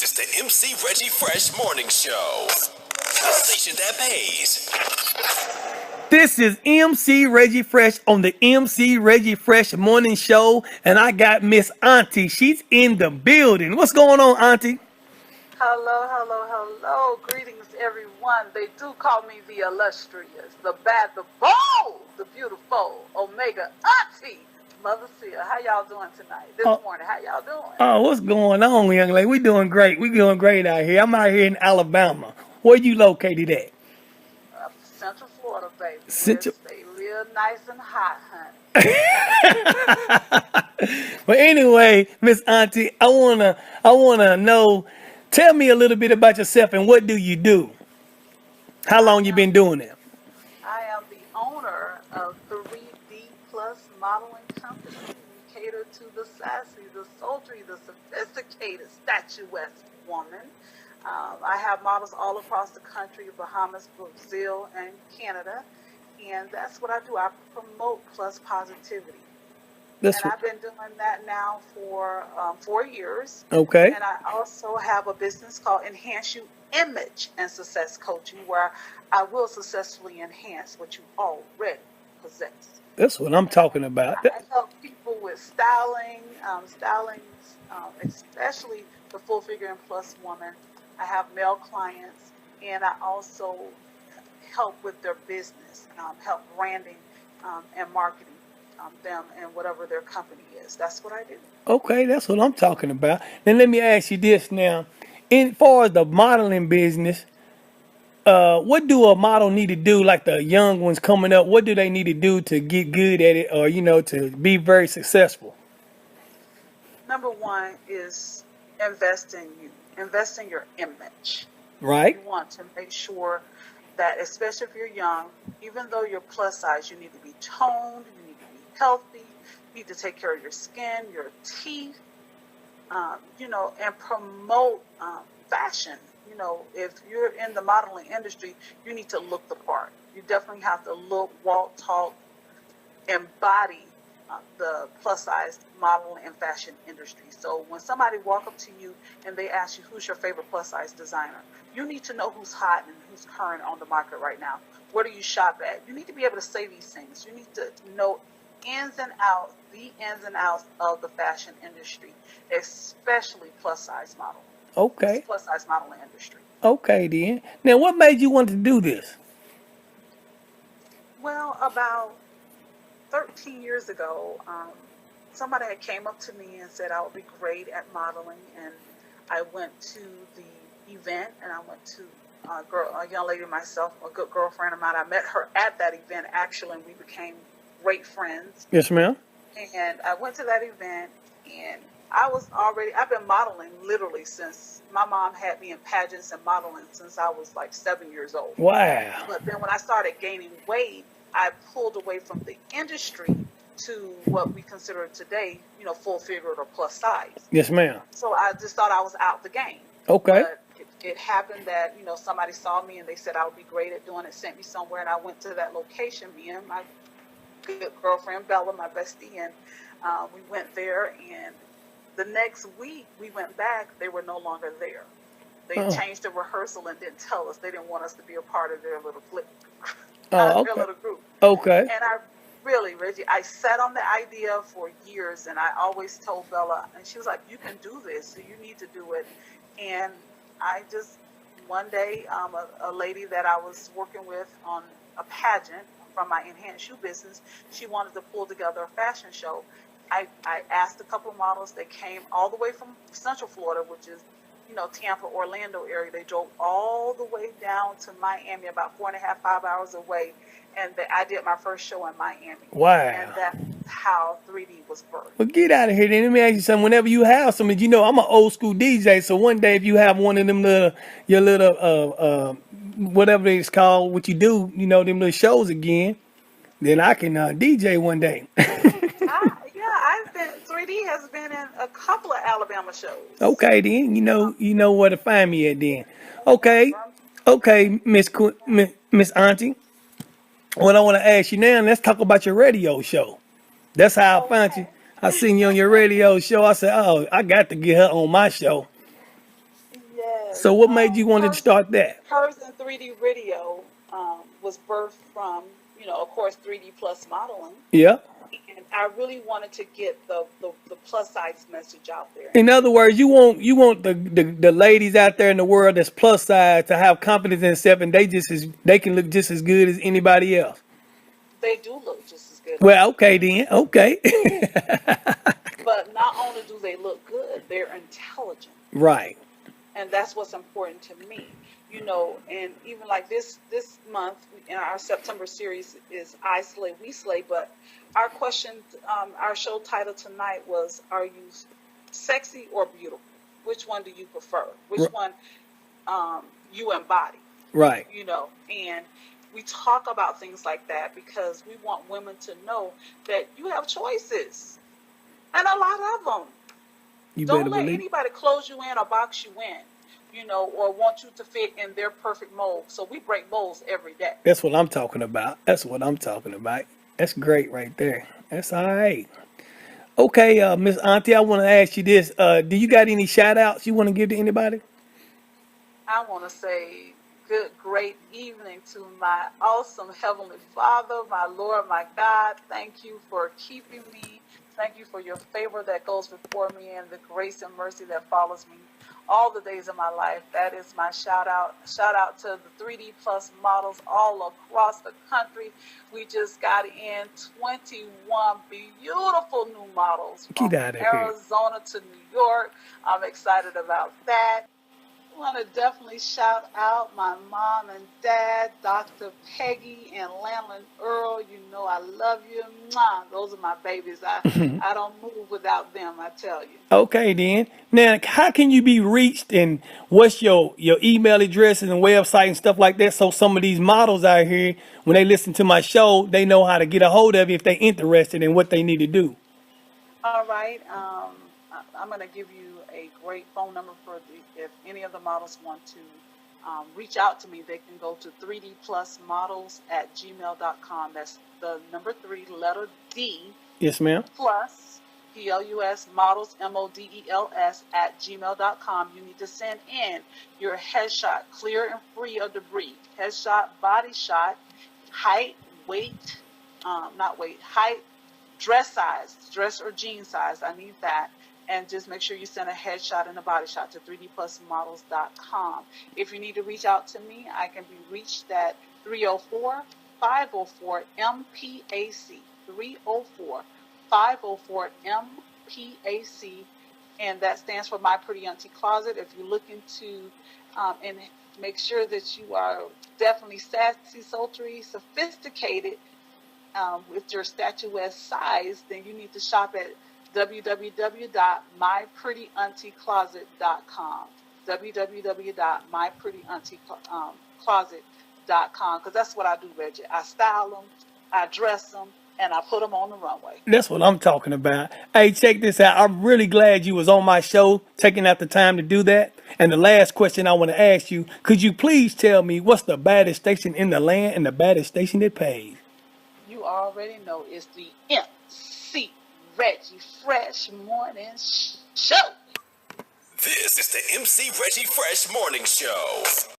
This is the MC Reggie Fresh Morning Show. A station that pays. This is MC Reggie Fresh on the MC Reggie Fresh Morning Show, and I got Miss Auntie. She's in the building. What's going on, Auntie? Hello, hello, hello. Greetings, everyone. They do call me the illustrious, the bad, the bold, the beautiful Omega Auntie, Mothersill. How y'all doing tonight? This morning, how y'all doing? Oh, what's going on, young lady? We doing great. We doing great out here. I'm out here in Alabama. Where you located at? Central Florida, baby. Central. Stay real nice and hot, honey. But anyway, Miss Auntie, I wanna know. Tell me a little bit about yourself and what do you do? How long you been doing it? I am the owner of 3D Plus Modeling Company. We cater to the sassy, the sultry, the sophisticated, statuesque woman. I have models all across the country, Bahamas, Brazil, and Canada. And that's what I do. I promote plus positivity. I've been doing that now for 4 years. Okay. And I also have a business called Enhance You Image and Success Coaching, where I will successfully enhance what you already possess. That's what I'm talking about. I help people with styling, especially the full figure and plus woman. I have male clients, and I also help with their business, help branding and marketing them and whatever their company is. That's what I do. Okay, that's what I'm talking about. Then let me ask you this now. In far as the modeling business, what do a model need to do, like the young ones coming up? What do they need to do to get good at it or, to be very successful? Number one is invest in you. Invest in your image. Right. You want to make sure that, especially if you're young, even though you're plus size, you need to be toned, you need to be healthy, you need to take care of your skin, your teeth, and promote fashion. If you're in the modeling industry, you need to look the part. You definitely have to look, walk, talk, embody the plus size modeling and fashion industry. So when somebody walk up to you and they ask you, who's your favorite plus size designer? You need to know who's hot and who's current on the market right now. Where do you shop at? You need to be able to say these things. You need to know the ins and outs of the fashion industry, especially plus size modeling. Okay. Plus size modeling industry. Okay, then. Now, what made you want to do this? Well, about 13 years ago, somebody had came up to me and said I would be great at modeling, and I went to the event, and I went to a young lady myself, a good girlfriend of mine. I met her at that event, actually, and we became great friends. Yes, ma'am. And I went to that event, and I've been modeling literally since my mom had me in pageants and modeling since I was like 7 years old. Wow. But then when I started gaining weight, I pulled away from the industry to what we consider today, full figured or plus size. Yes, ma'am. So I just thought I was out the game. Okay. But it happened that, somebody saw me and they said I would be great at doing it, sent me somewhere, and I went to that location, me and my good girlfriend, Bella, my bestie, and we went there, and the next week we went back, they were no longer there. They changed the rehearsal and didn't tell us. They didn't want us to be a part of their little clique. Their little group. Okay. And I really, Reggie, I sat on the idea for years, and I always told Bella, and she was like, you can do this, so you need to do it. And I just, one day, a lady that I was working with on a pageant from my Enhance You business, she wanted to pull together a fashion show. I asked a couple of models. They came all the way from Central Florida, which is, Tampa, Orlando area. They drove all the way down to Miami, about 4.5, 5 hours away. And I did my first show in Miami. Wow. And that's how 3D was birthed. Well, get out of here then. Let me ask you something. Whenever you have something, I'm an old school DJ. So one day if you have one of them your little, whatever it's called, what you do, them little shows again, then I can DJ one day. 3D has been in a couple of Alabama shows. Okay, then. You know where to find me at then. Okay, Miss Auntie. What I want to ask you now, let's talk about your radio show. That's how I found you. I seen you on your radio show. I said, oh, I got to get her on my show. was. So what made you want to Hers, start that? hers in 3D radio was birthed from, of course, 3D plus modeling. Yeah. And I really wanted to get the plus size message out there. In other words, you want the ladies out there in the world that's plus size to have confidence in themselves, and they can look just as good as anybody else. They do look just as good as Well, anybody. okay then, okay. But not only do they look good, they're intelligent. Right. And that's what's important to me. And even like this month in our September series is I Slay, We Slay, but our question, our show title tonight was, are you sexy or beautiful? Which one do you prefer? Which one you embody? Right. And we talk about things like that because we want women to know that you have choices, and a lot of them. You Don't better let believe. anybody close you in or box you in, or want you to fit in their perfect mold. So we break molds every day. That's what I'm talking about. That's what I'm talking about. That's great right there. That's all right. Okay, Miss Auntie, I want to ask you this. Do you got any shout outs you want to give to anybody? I want to say good, great evening to my awesome Heavenly Father, my Lord, my God. Thank you for keeping me. Thank you for your favor that goes before me and the grace and mercy that follows me all the days of my life. That is my shout out. Shout out to the 3D Plus models all across the country. We just got in 21 beautiful new models from Get out of here. Arizona to New York. I'm excited about that. I want to definitely shout out my mom and dad, Dr. Peggy and Landon Earl. I love you. Mwah. Those are my babies. I don't move without them, I tell you. Okay then. Now, how can you be reached, and what's your email addresses and website and stuff like that, so some of these models out here, when they listen to my show, they know how to get a hold of you if they're interested in what they need to do? All right. I'm going to give you a great phone number if any of the models want to reach out to me. They can go to 3dplusmodels@gmail.com. That's the number 3, letter D. Yes, ma'am. Plus, PLUS models, MODELS @gmail.com. You need to send in your headshot, clear and free of debris. Headshot, body shot, height, weight, height, dress size, dress or jean size. I need that. And just make sure you send a headshot and a body shot to 3dplusmodels.com. If you need to reach out to me, I can be reached at 304-504-MPAC. 304-504-MPAC. And that stands for My Pretty Auntie Closet. If you're looking to and make sure that you are definitely sassy, sultry, sophisticated with your statuesque size, then you need to shop at www.myprettyauntieCloset.com. www.myprettyauntieCloset.com, because that's what I do, Reggie. I style them, I dress them, and I put them on the runway. That's what I'm talking about. Hey, check this out. I'm really glad you was on my show, taking out the time to do that. And the last question I want to ask you, could you please tell me what's the baddest station in the land and the baddest station that pays? You already know it's the MC Reggie Fresh Morning Show. This is the MC Reggie Fresh Morning Show.